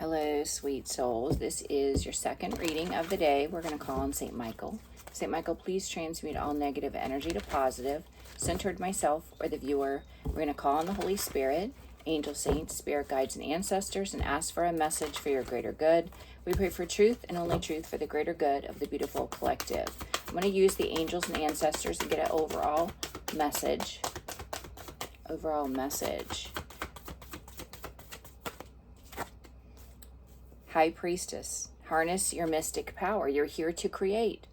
Hello, sweet souls. This is your second reading of the day. We're going to call on St. Michael. St. Michael, please transmute all negative energy to positive, centered myself or the viewer. We're going to call on the Holy Spirit, angel saints, spirit guides, and ancestors, and ask for a message for your greater good. We pray for truth and only truth for the greater good of the beautiful collective. I'm going to use the angels and ancestors to get an overall message. High Priestess, harness your mystic power. You're here to create.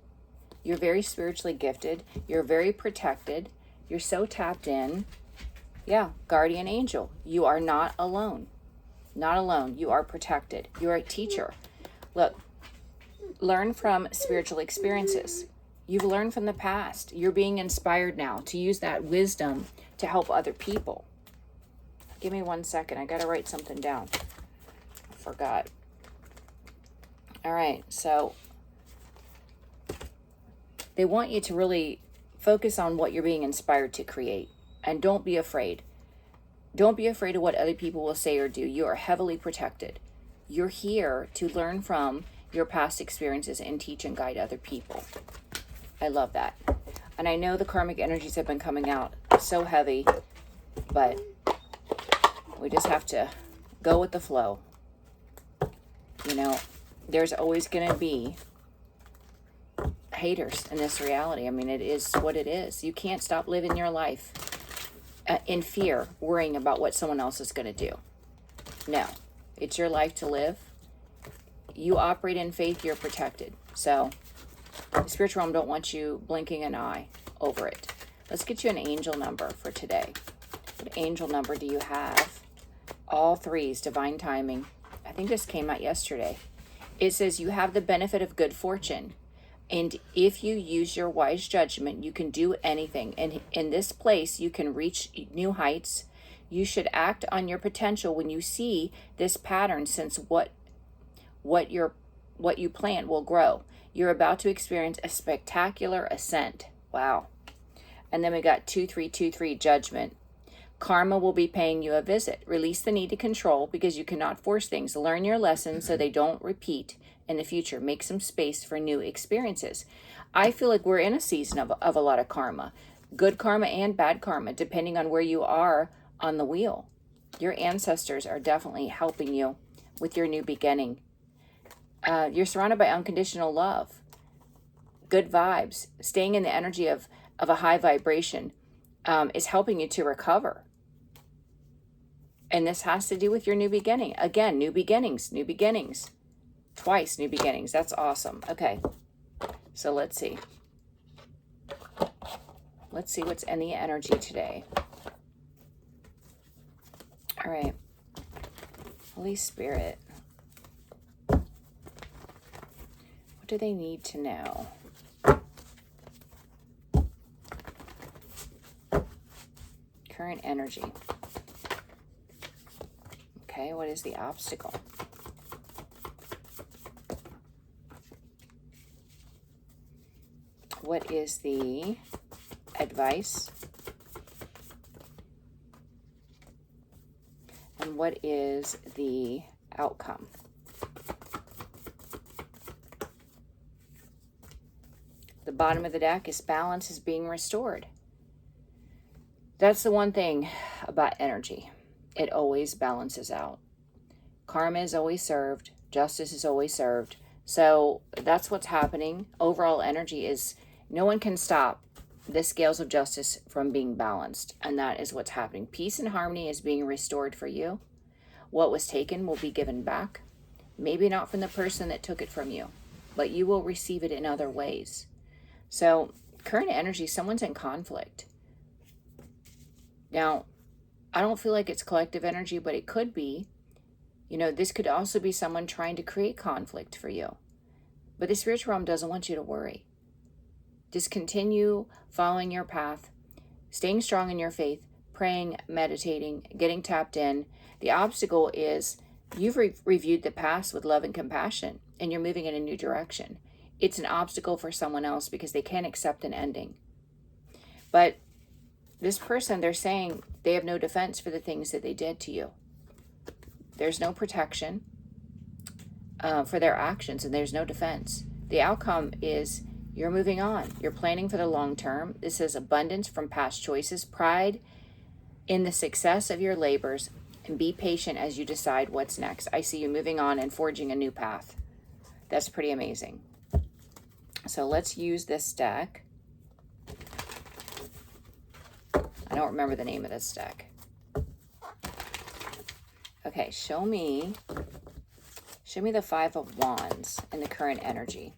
You're very spiritually gifted. You're very protected. You're so tapped in. Yeah, guardian angel. You are not alone. Not alone. You are protected. You're a teacher. Look, learn from spiritual experiences. You've learned from the past. You're being inspired now to use that wisdom to help other people. Give me 1 second. I got to write something down. I forgot. All right, so they want you to really focus on what you're being inspired to create. And don't be afraid. Don't be afraid of what other people will say or do. You are heavily protected. You're here to learn from your past experiences and teach and guide other people. I love that. And I know the karmic energies have been coming out so heavy, but we just have to go with the flow. You know, there's always going to be haters in this reality. I mean, it is what it is. You can't stop living your life in fear, worrying about what someone else is going to do. No, it's your life to live. You operate in faith, you're protected. So the spiritual realm don't want you blinking an eye over it. Let's get you an angel number for today. What angel number do you have? All threes, divine timing. I think this came out yesterday. It says you have the benefit of good fortune. And if you use your wise judgment, you can do anything. And in this place, you can reach new heights. You should act on your potential when you see this pattern, since what you plant will grow. You're about to experience a spectacular ascent. Wow. And then we got 2323 judgment. Karma will be paying you a visit. Release the need to control because you cannot force things. Learn your lessons so they don't repeat in the future. Make some space for new experiences. I feel like we're in a season of a lot of karma. Good karma and bad karma, depending on where you are on the wheel. Your ancestors are definitely helping you with your new beginning. You're surrounded by unconditional love. Good vibes. Staying in the energy of a high vibration is helping you to recover. And this has to do with your new beginning. Again, new beginnings. Twice new beginnings. That's awesome. Okay, so let's see. Let's see what's in the energy today. All right. Holy Spirit. What do they need to know? Current energy. Okay, what is the obstacle? What is the advice? And what is the outcome? The bottom of the deck is balance is being restored. That's the one thing about energy. It always balances out. Karma is always served. Justice is always served. So that's what's happening. Overall energy is, no one can stop the scales of justice from being balanced. And that is what's happening. Peace and harmony is being restored for you. What was taken will be given back. Maybe not from the person that took it from you, but you will receive it in other ways. So current energy, someone's in conflict. Now, I don't feel like it's collective energy, but it could be. You know, this could also be someone trying to create conflict for you. But the spiritual realm doesn't want you to worry. Just continue following your path, staying strong in your faith, praying, meditating, getting tapped in. The obstacle is you've reviewed the past with love and compassion, and you're moving in a new direction. It's an obstacle for someone else because they can't accept an ending. But this person, they're saying they have no defense for the things that they did to you. There's no protection. for their actions, and there's no defense. The outcome is you're moving on. You're planning for the long term. This is abundance from past choices, pride in the success of your labors, and be patient as you decide what's next. I see you moving on and forging a new path. That's pretty amazing. So let's use this deck. I don't remember the name of this deck. Okay, show me the Five of Wands in the current energy.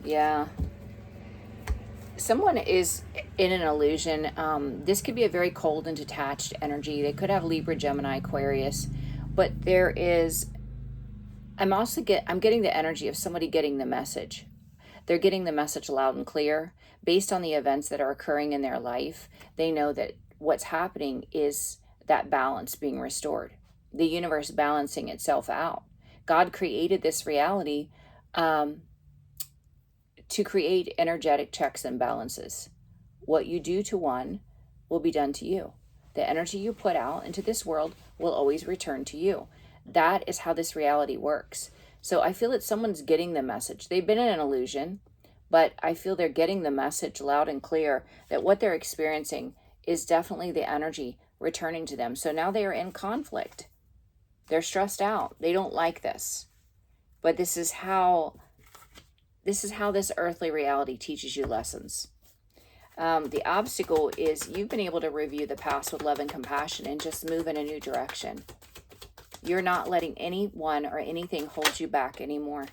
Yeah. Someone is in an illusion. This could be a very cold and detached energy. They could have Libra, Gemini, Aquarius, but there is, I'm getting the energy of somebody getting the message. They're getting the message loud and clear based on the events that are occurring in their life. They know that what's happening is that balance being restored, the universe balancing itself out. God created this reality to create energetic checks and balances. What you do to one will be done to you. The energy you put out into this world will always return to you. That is how this reality works. So I feel that someone's getting the message. They've been in an illusion, but I feel they're getting the message loud and clear that what they're experiencing is definitely the energy returning to them. So now they are in conflict. They're stressed out. They don't like this. But this is how this earthly reality teaches you lessons. The obstacle is you've been able to review the past with love and compassion and just move in a new direction. You're not letting anyone or anything hold you back anymore.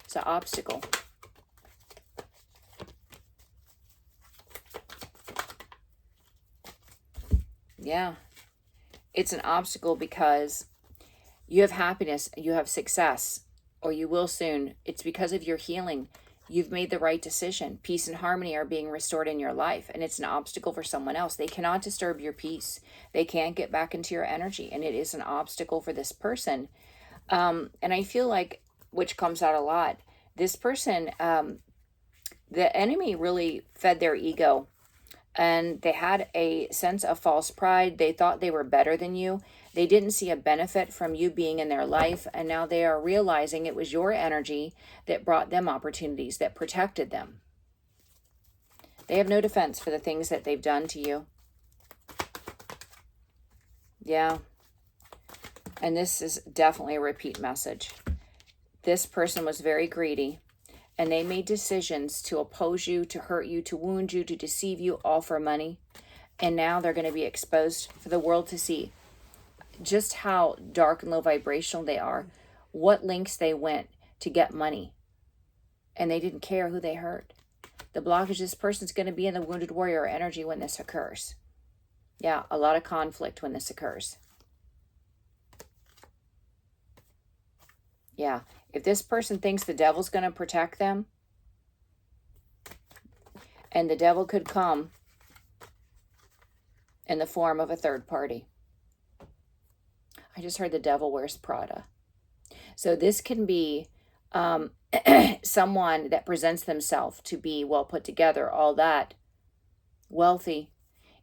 It's an obstacle. Yeah. It's an obstacle because you have happiness, you have success, or you will soon. It's because of your healing. You've made the right decision. Peace and harmony are being restored in your life, and it's an obstacle for someone else. They cannot disturb your peace. They can't get back into your energy, and it is an obstacle for this person. And I feel like, which comes out a lot, this person, the enemy really fed their ego, and they had a sense of false pride. They thought they were better than you. They didn't see a benefit from you being in their life, and now they are realizing it was your energy that brought them opportunities, that protected them. They have no defense for the things that they've done to you. Yeah. And this is definitely a repeat message. This person was very greedy, and they made decisions to oppose you, to hurt you, to wound you, to deceive you, all for money. And now they're going to be exposed for the world to see just how dark and low vibrational they are, what lengths they went to get money. And they didn't care who they hurt. The blockage, this person's going to be in the wounded warrior energy when this occurs. Yeah, a lot of conflict when this occurs. Yeah, if this person thinks the devil's going to protect them, and the devil could come in the form of a third party. I just heard the devil wears Prada. So this can be someone that presents themselves to be well put together, all that, wealthy.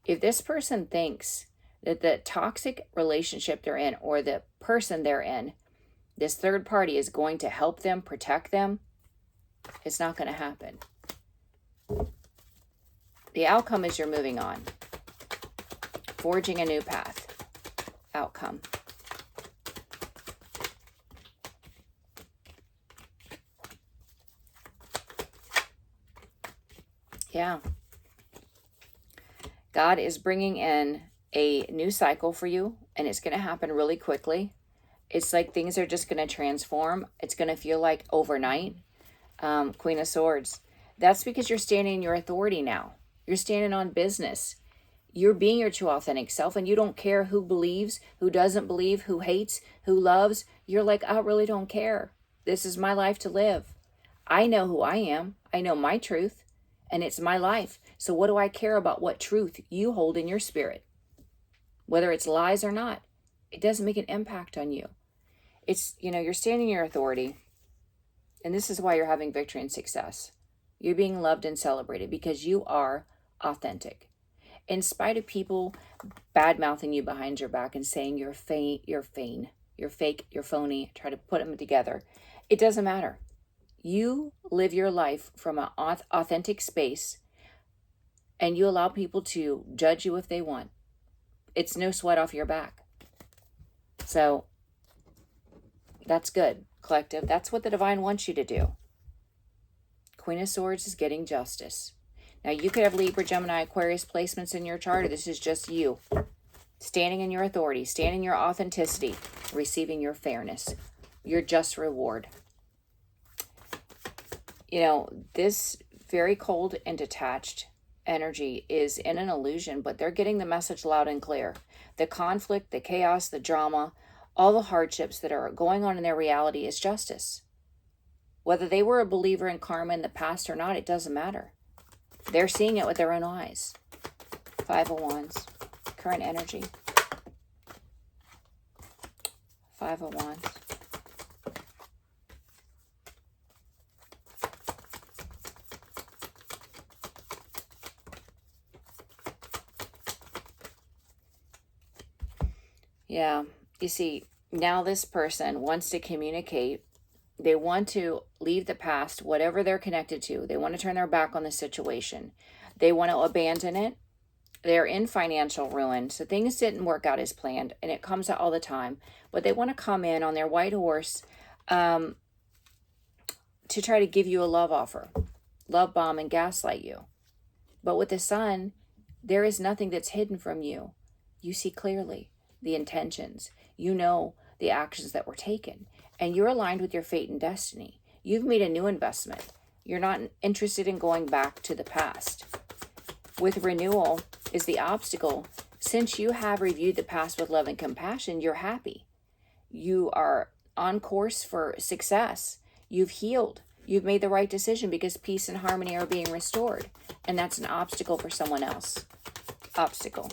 If this person thinks that the toxic relationship they're in, or the person they're in, this third party is going to help them, protect them, it's not going to happen. The outcome is you're moving on. Forging a new path. Outcome. Yeah. God is bringing in a new cycle for you, and it's going to happen really quickly. It's like things are just going to transform. It's going to feel like overnight. Queen of Swords. That's because you're standing in your authority now. You're standing on business. You're being your true authentic self, and you don't care who believes, who doesn't believe, who hates, who loves. You're like, I really don't care. This is my life to live. I know who I am. I know my truth, and it's my life. So what do I care about what truth you hold in your spirit? Whether it's lies or not, it doesn't make an impact on you. It's, you're standing in your authority. And this is why you're having victory and success. You're being loved and celebrated because you are authentic. In spite of people bad-mouthing you behind your back and saying you're fake, you're phony, try to put them together, it doesn't matter. You live your life from an authentic space, and you allow people to judge you if they want. It's no sweat off your back. So that's good, collective. That's what the divine wants you to do. Queen of Swords is getting justice. Now, you could have Libra, Gemini, Aquarius placements in your chart, or this is just you standing in your authority, standing in your authenticity, receiving your fairness, your just reward. You know, this very cold and detached energy is in an illusion, but they're getting the message loud and clear. The conflict, the chaos, the drama, all the hardships that are going on in their reality is justice. Whether they were a believer in karma in the past or not, it doesn't matter. They're seeing it with their own eyes. Five of Wands, current energy. Five of Wands. Yeah, you see, now this person wants to communicate. They want to leave the past, whatever they're connected to. They want to turn their back on the situation. They want to abandon it. They're in financial ruin. So things didn't work out as planned, and it comes out all the time. But they want to come in on their white horse to try to give you a love offer, love bomb, and gaslight you. But with the Sun, there is nothing that's hidden from you. You see clearly the intentions. You know the actions that were taken. And you're aligned with your fate and destiny. You've made a new investment. You're not interested in going back to the past. With renewal is the obstacle. Since you have reviewed the past with love and compassion, you're happy. You are on course for success. You've healed. You've made the right decision because peace and harmony are being restored. And that's an obstacle for someone else. Obstacle.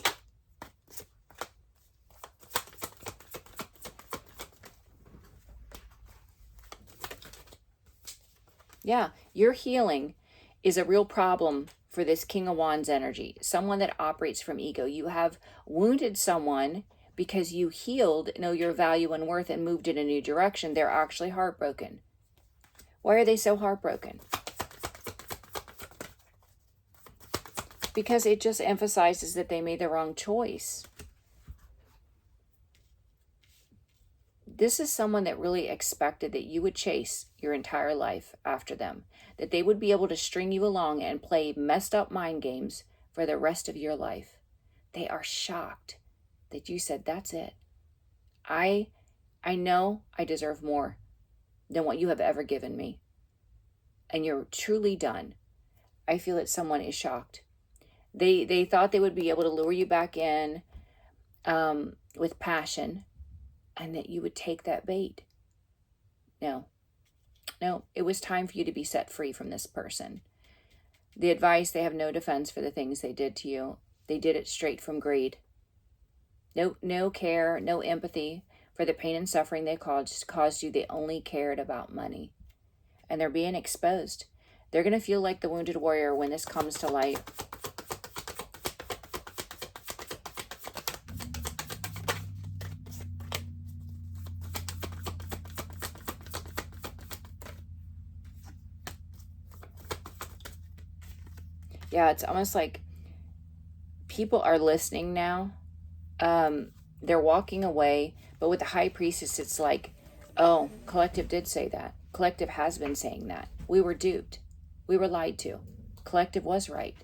Yeah, your healing is a real problem for this King of Wands energy. Someone that operates from ego. You have wounded someone because you healed, know your value and worth, and moved in a new direction. They're actually heartbroken. Why are they so heartbroken? Because it just emphasizes that they made the wrong choice. This is someone that really expected that you would chase your entire life after them, that they would be able to string you along and play messed up mind games for the rest of your life. They are shocked that you said, that's it. I know I deserve more than what you have ever given me. And you're truly done. I feel that someone is shocked. They thought they would be able to lure you back in with passion, and that you would take that bait. No, it was time for you to be set free from this person. The advice, they have no defense for the things they did to you. They did it straight from greed. No care, no empathy for the pain and suffering they caused you. They only cared about money. And they're being exposed. They're going to feel like the wounded warrior when this comes to light. Yeah, it's almost like people are listening now. They're walking away. But with the High Priestess, it's like, oh, Collective did say that. Collective has been saying that. We were duped. We were lied to. Collective was right.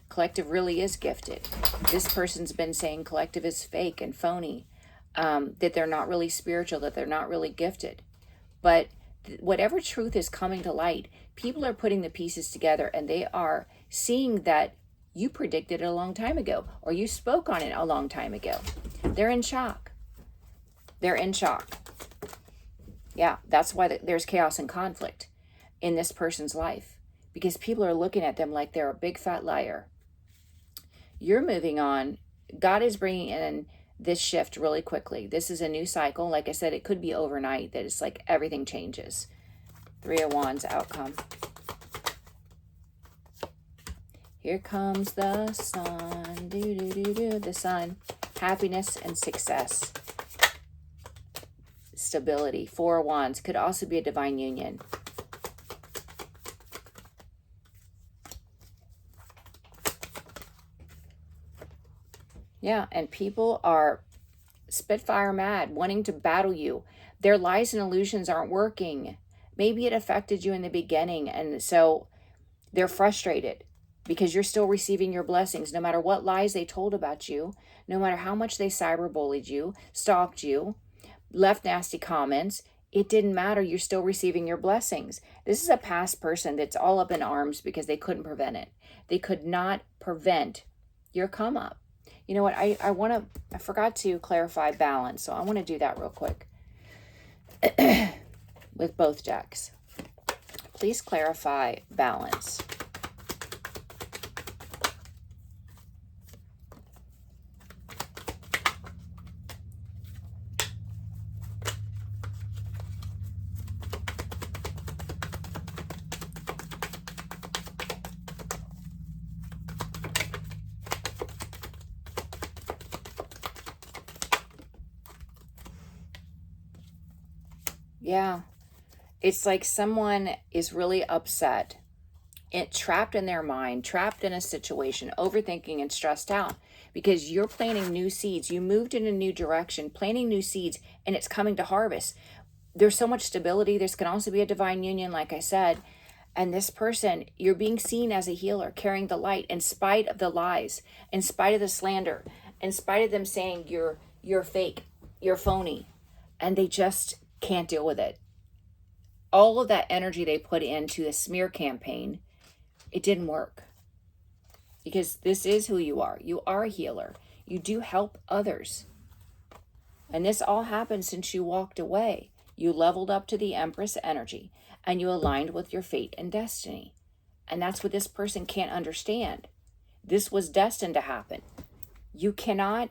Collective really is gifted. This person's been saying Collective is fake and phony, that they're not really spiritual, that they're not really gifted. But whatever truth is coming to light, people are putting the pieces together, and they are seeing that you predicted it a long time ago, or you spoke on it a long time ago. They're in shock. They're in shock. Yeah, that's why there's chaos and conflict in this person's life, because people are looking at them like they're a big fat liar. You're moving on. God is bringing in this shift really quickly. This is a new cycle. Like I said, it could be overnight that it's like everything changes. Three of Wands outcome. Here comes the sun. The sun. Happiness and success. Stability. Four of Wands. Could also be a divine union. Yeah, and people are spitfire mad, wanting to battle you. Their lies and illusions aren't working. Maybe it affected you in the beginning, and so they're frustrated because you're still receiving your blessings, no matter what lies they told about you, no matter how much they cyberbullied you, stalked you, left nasty comments. It didn't matter. You're still receiving your blessings. This is a past person that's all up in arms because they couldn't prevent it. They could not prevent your come up. You know what? I forgot to clarify balance, so I want to do that real quick with both decks. Please clarify balance. Yeah, it's like someone is really upset, trapped in their mind, trapped in a situation, overthinking and stressed out because you're planting new seeds. You moved in a new direction, planting new seeds, and it's coming to harvest. There's so much stability. This can also be a divine union, like I said. And this person, you're being seen as a healer, carrying the light in spite of the lies, in spite of the slander, in spite of them saying you're fake, you're phony, and they just can't deal with it. All of that energy they put into the smear campaign, it didn't work. Because this is who you are. You are a healer. You do help others. And this all happened since you walked away. You leveled up to the Empress energy and you aligned with your fate and destiny. And that's what this person can't understand. This was destined to happen. You cannot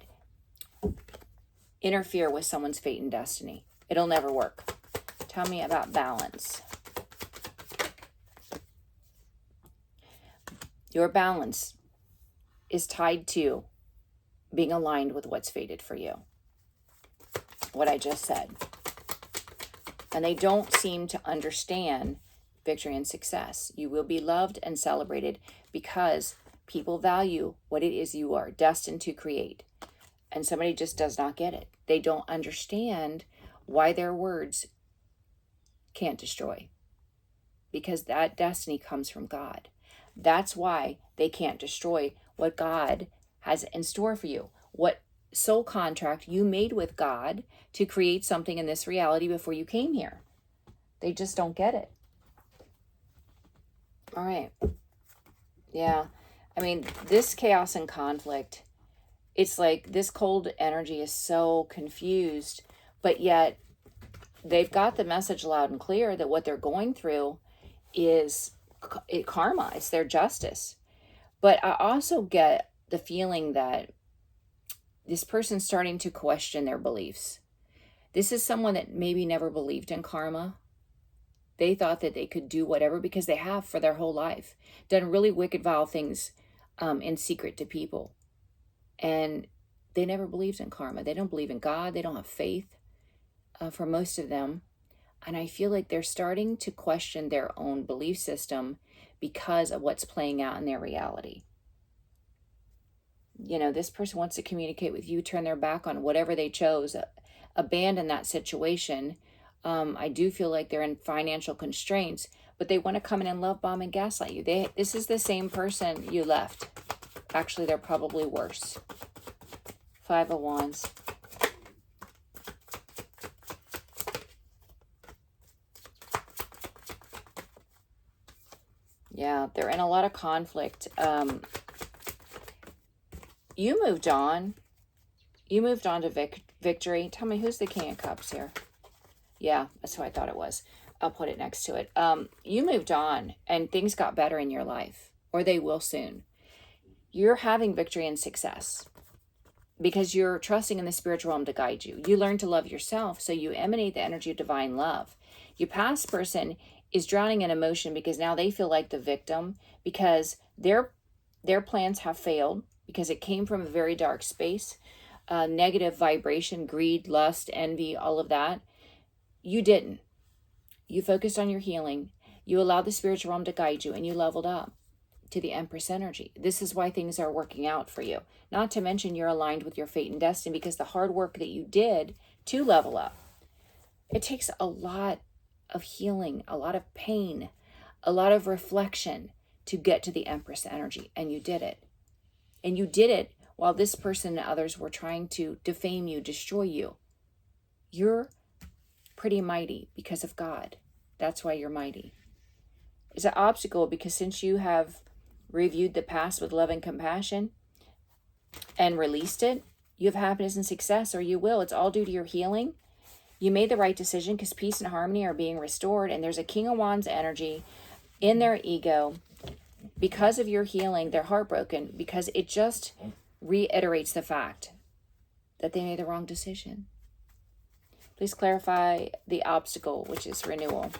interfere with someone's fate and destiny. It'll never work. Tell me about balance. Your balance is tied to being aligned with what's fated for you. What I just said. And they don't seem to understand victory and success. You will be loved and celebrated because people value what it is you are destined to create. And somebody just does not get it. They don't understand why their words can't destroy. Because that destiny comes from God. That's why they can't destroy what God has in store for you. What soul contract you made with God to create something in this reality before you came here. They just don't get it. All right. Yeah. I mean, this chaos and conflict, it's like this cold energy is so confused, but yet they've got the message loud and clear that what they're going through is karma. It's their justice. But I also get the feeling that this person's starting to question their beliefs. This is someone that maybe never believed in karma. They thought that they could do whatever because they have for their whole life. Done really wicked, vile things in secret to people. And they never believed in karma. They don't believe in God. They don't have faith for most of them. And I feel like they're starting to question their own belief system because of what's playing out in their reality. You know, this person wants to communicate with you, turn their back on whatever they chose, abandon that situation. I do feel like they're in financial constraints, but they want to come in and love bomb and gaslight you. This is the same person you left. Actually, they're probably worse. Five of Wands. Yeah, they're in a lot of conflict. You moved on. You moved on to victory. Tell me, who's the King of Cups here? Yeah, that's who I thought it was. I'll put it next to it. You moved on and things got better in your life, or they will soon. You're having victory and success because you're trusting in the spiritual realm to guide you. You learn to love yourself, so you emanate the energy of divine love. Your past person is drowning in emotion because now they feel like the victim, because their plans have failed, because it came from a very dark space, negative vibration, greed, lust, envy, all of that. You didn't. You focused on your healing. You allowed the spiritual realm to guide you, and you leveled up to the Empress energy. This is why things are working out for you. Not to mention you're aligned with your fate and destiny, because the hard work that you did to level up, it takes a lot of healing, a lot of pain, a lot of reflection to get to the Empress energy. And you did it. And you did it while this person and others were trying to defame you, destroy you. You're pretty mighty because of God. That's why you're mighty. It's an obstacle because since you have reviewed the past with love and compassion and released it, you have happiness and success, or you will. It's all due to your healing. You made the right decision because peace and harmony are being restored, and there's a King of Wands energy in their ego. Because of your healing, they're heartbroken because it just reiterates the fact that they made the wrong decision. Please clarify the obstacle, which is renewal.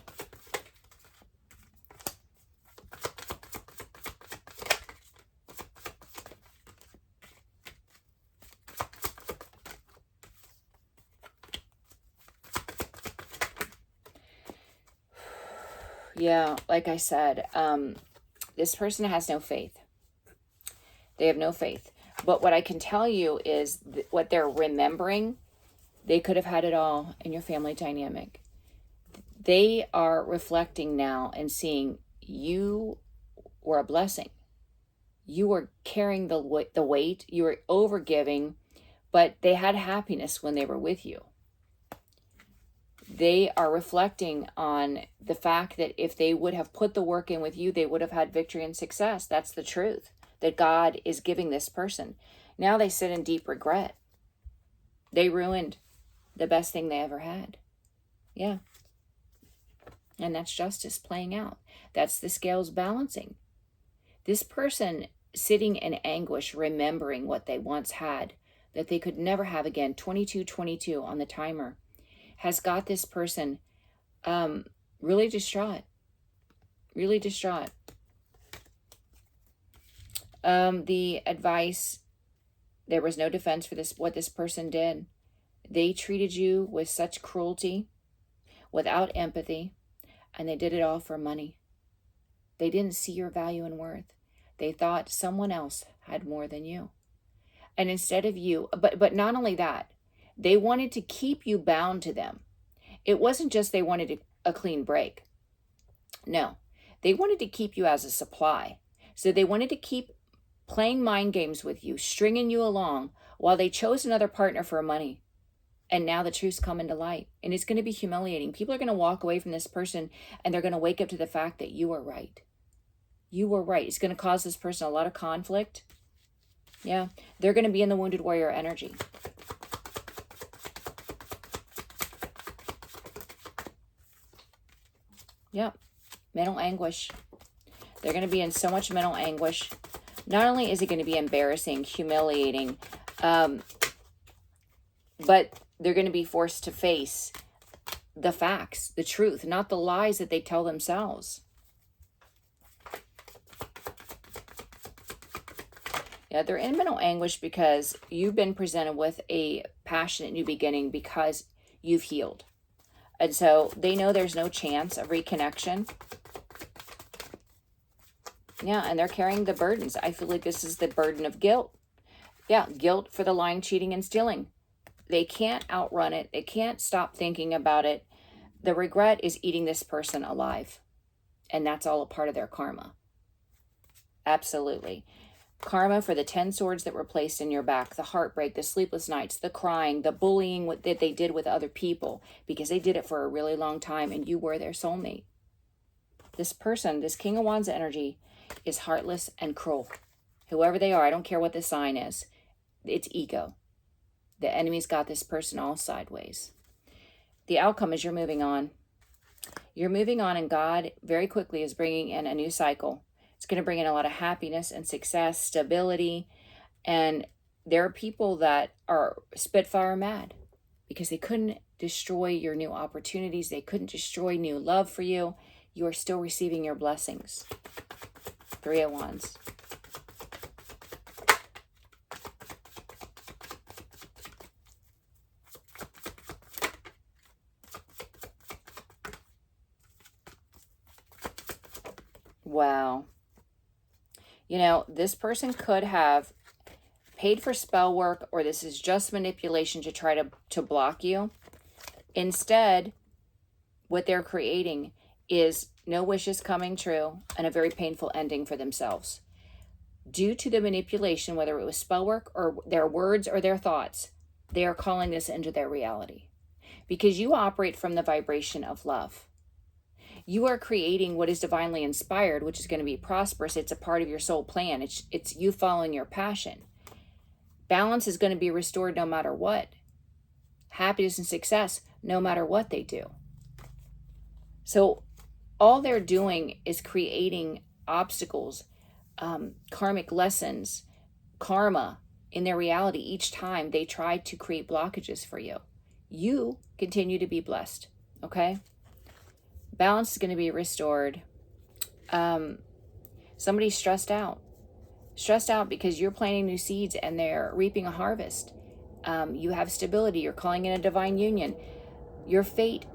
Yeah, like I said, this person has no faith. They have no faith. But what I can tell you is what they're remembering, they could have had it all in your family dynamic. They are reflecting now and seeing you were a blessing. You were carrying the weight. You were overgiving, but they had happiness when they were with you. They are reflecting on the fact that if they would have put the work in with you, they would have had victory and success. That's the truth that God is giving this person. Now they sit in deep regret. They ruined the best thing they ever had. Yeah. And that's justice playing out. That's the scales balancing. This person sitting in anguish, remembering what they once had, that they could never have again, 2222 on the timer, has got this person really distraught. Really distraught. The advice, there was no defense for this, what this person did. They treated you with such cruelty, without empathy, and they did it all for money. They didn't see your value and worth. They thought someone else had more than you. And instead of you, but not only that, they wanted to keep you bound to them. It wasn't just they wanted a clean break. No, they wanted to keep you as a supply. So they wanted to keep playing mind games with you, stringing you along while they chose another partner for money. And now the truth's coming to light. And it's going to be humiliating. People are going to walk away from this person and they're going to wake up to the fact that you were right. You were right. It's going to cause this person a lot of conflict. Yeah, they're going to be in the wounded warrior energy. Yep, mental anguish. They're going to be in so much mental anguish. Not only is it going to be embarrassing, humiliating, but they're going to be forced to face the facts, the truth, not the lies that they tell themselves. Yeah, they're in mental anguish because you've been presented with a passionate new beginning because you've healed. And so they know there's no chance of reconnection. Yeah, and they're carrying the burdens. I feel like this is the burden of guilt. Yeah, guilt for the lying, cheating, and stealing. They can't outrun it. They can't stop thinking about it. The regret is eating this person alive. And that's all a part of their karma. Absolutely. Karma for the 10 swords that were placed in your back, the heartbreak, the sleepless nights, the crying, the bullying that they did with other people because they did it for a really long time and you were their soulmate. This person, this King of Wands energy, is heartless and cruel. Whoever they are, I don't care what the sign is. It's ego. The enemy's got this person all sideways. The outcome is you're moving on. You're moving on, and God very quickly is bringing in a new cycle. It's going to bring in a lot of happiness and success, stability. And there are people that are spitfire mad because they couldn't destroy your new opportunities. They couldn't destroy new love for you. you are still receiving your blessings. 3 of Wands. Wow. You know, this person could have paid for spell work, or this is just manipulation to try to block you. Instead, what they're creating is no wishes coming true and a very painful ending for themselves. Due to the manipulation, whether it was spell work or their words or their thoughts, they are calling this into their reality. Because you operate from the vibration of love. You are creating what is divinely inspired, which is going to be prosperous. It's a part of your soul plan. It's you following your passion. Balance is going to be restored no matter what. Happiness and success, no matter what they do. So all they're doing is creating obstacles, karmic lessons, karma in their reality each time they try to create blockages for you. You continue to be blessed, okay? Balance is going to be restored. Somebody's stressed out. Stressed out because you're planting new seeds and they're reaping a harvest. You have stability. You're calling in a divine union. Your fate,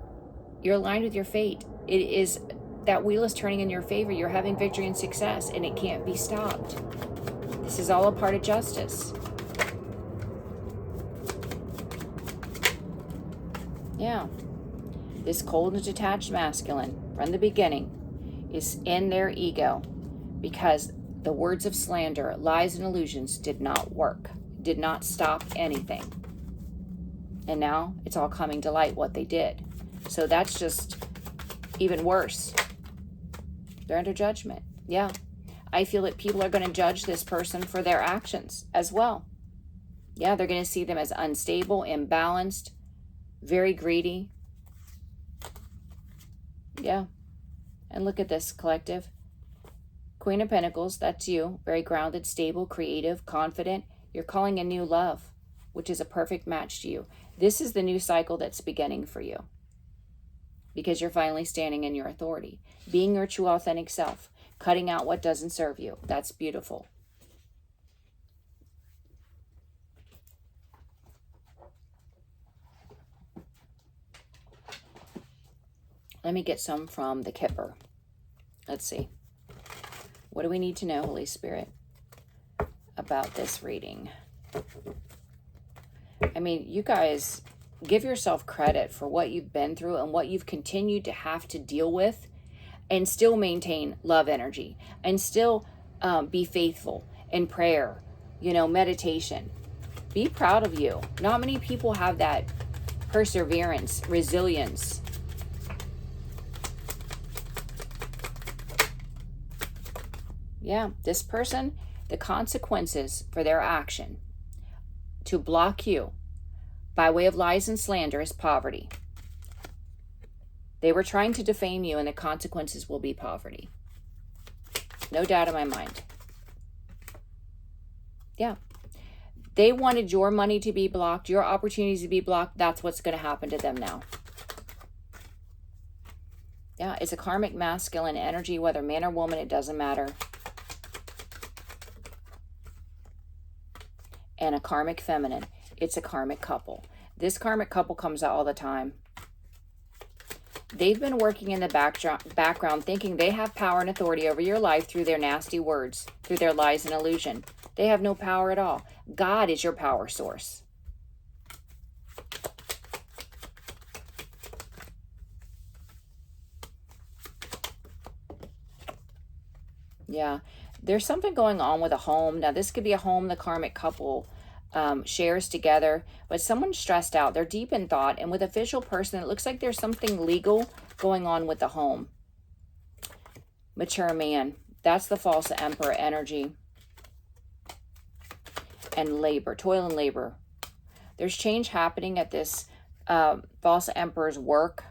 you're aligned with your fate. It is, that wheel is turning in your favor. You're having victory and success, and it can't be stopped. This is all a part of justice. Yeah. This cold and detached masculine from the beginning is in their ego because the words of slander, lies, and illusions did not work, did not stop anything. And now it's all coming to light what they did. So that's just even worse. They're under judgment. Yeah. I feel that people are going to judge this person for their actions as well. Yeah, they're going to see them as unstable, imbalanced, very greedy. Yeah. And look at this, collective. Queen of Pentacles, that's you. Very grounded, stable, creative, confident. You're calling a new love, which is a perfect match to you. This is the new cycle that's beginning for you. Because you're finally standing in your authority. Being your true, authentic self. Cutting out what doesn't serve you. That's beautiful. Let me get some from the Kipper. Let's see. What do we need to know, Holy Spirit, about this reading? I mean, you guys, give yourself credit for what you've been through and what you've continued to have to deal with and still maintain love energy and still be faithful in prayer, meditation. Be proud of you. Not many people have that perseverance, resilience. Yeah, this person, the consequences for their action to block you by way of lies and slander is poverty. They were trying to defame you, and the consequences will be poverty. No doubt in my mind. Yeah. They wanted your money to be blocked, your opportunities to be blocked. That's what's going to happen to them now. Yeah, it's a karmic masculine energy, whether man or woman, it doesn't matter. And a karmic feminine. It's a karmic couple. This karmic couple comes out all the time. They've been working in the background thinking they have power and authority over your life through their nasty words, through their lies and illusion. They have no power at all. God is your power source. Yeah, there's something going on with a home. Now, this could be a home the karmic couple shares together, but someone's stressed out. They're deep in thought, and with a official person, it looks like there's something legal going on with the home. Mature man. That's the false emperor energy. And labor, toil and labor. There's change happening at this false emperor's work.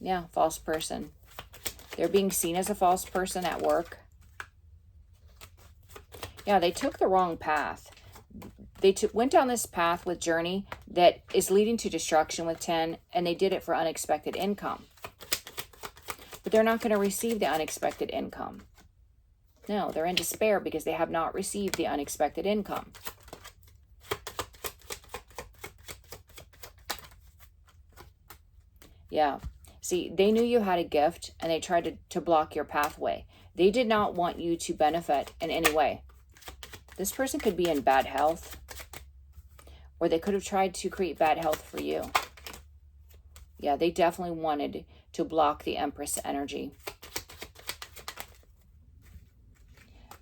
Yeah, false person. They're being seen as a false person at work. Yeah, they took the wrong path. They went down this path with journey that is leading to destruction with 10, and they did it for unexpected income. But they're not going to receive the unexpected income. No, they're in despair because they have not received the unexpected income. Yeah. See, they knew you had a gift and they tried to block your pathway. They did not want you to benefit in any way. This person could be in bad health, or they could have tried to create bad health for you. Yeah, they definitely wanted to block the Empress energy.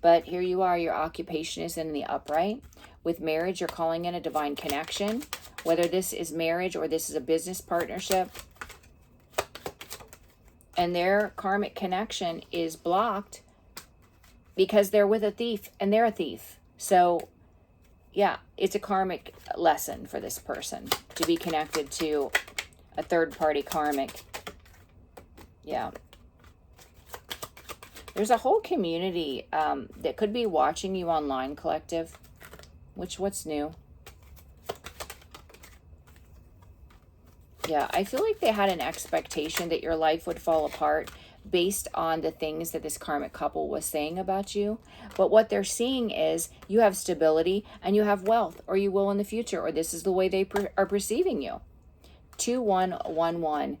But here you are, your occupation is in the upright. With marriage, you're calling in a divine connection. Whether this is marriage or this is a business partnership. And their karmic connection is blocked because they're with a thief and they're a thief. So, yeah, it's a karmic lesson for this person to be connected to a third-party karmic. Yeah. There's a whole community that could be watching you online, collective. What's new? Yeah, I feel like they had an expectation that your life would fall apart based on the things that this karmic couple was saying about you. But what they're seeing is you have stability and you have wealth, or you will in the future, or this is the way they are perceiving you. 2111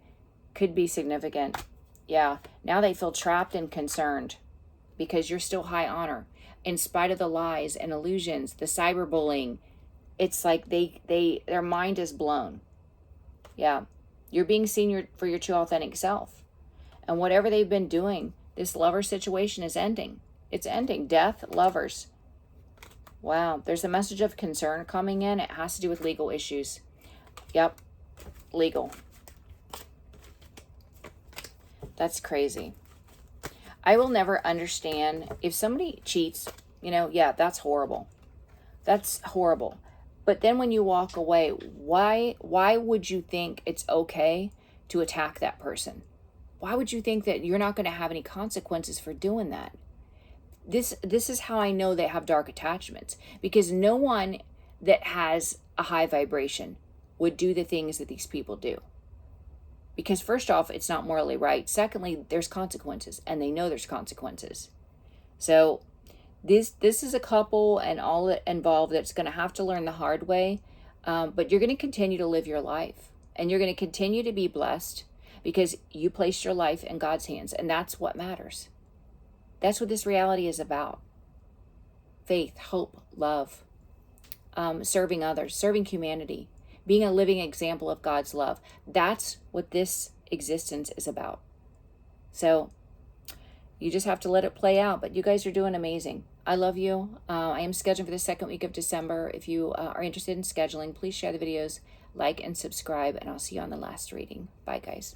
could be significant. Yeah, now they feel trapped and concerned because you're still high honor. In spite of the lies and illusions, the cyberbullying, it's like their mind is blown. Yeah, you're being seen for your true authentic self. And whatever they've been doing, this lover situation is ending. It's ending. Death, lovers. Wow, there's a message of concern coming in. It has to do with legal issues. Yep, legal. That's crazy. I will never understand if somebody cheats, yeah, that's horrible. That's horrible. But then when you walk away, why would you think it's okay to attack that person? Why would you think that you're not going to have any consequences for doing that? This is how I know they have dark attachments, because no one that has a high vibration would do the things that these people do. Because first off, it's not morally right. Secondly, there's consequences, and they know there's consequences. So this is a couple and all that involved that's going to have to learn the hard way. But you're going to continue to live your life, and you're going to continue to be blessed because you placed your life in God's hands, and that's what matters. That's what this reality is about. Faith, hope, love, serving others, serving humanity, being a living example of God's love. That's what this existence is about. So you just have to let it play out. But you guys are doing amazing. I love you. I am scheduled for the second week of December. If you are interested in scheduling, please share the videos, like and subscribe, and I'll see you on the last reading. Bye, guys.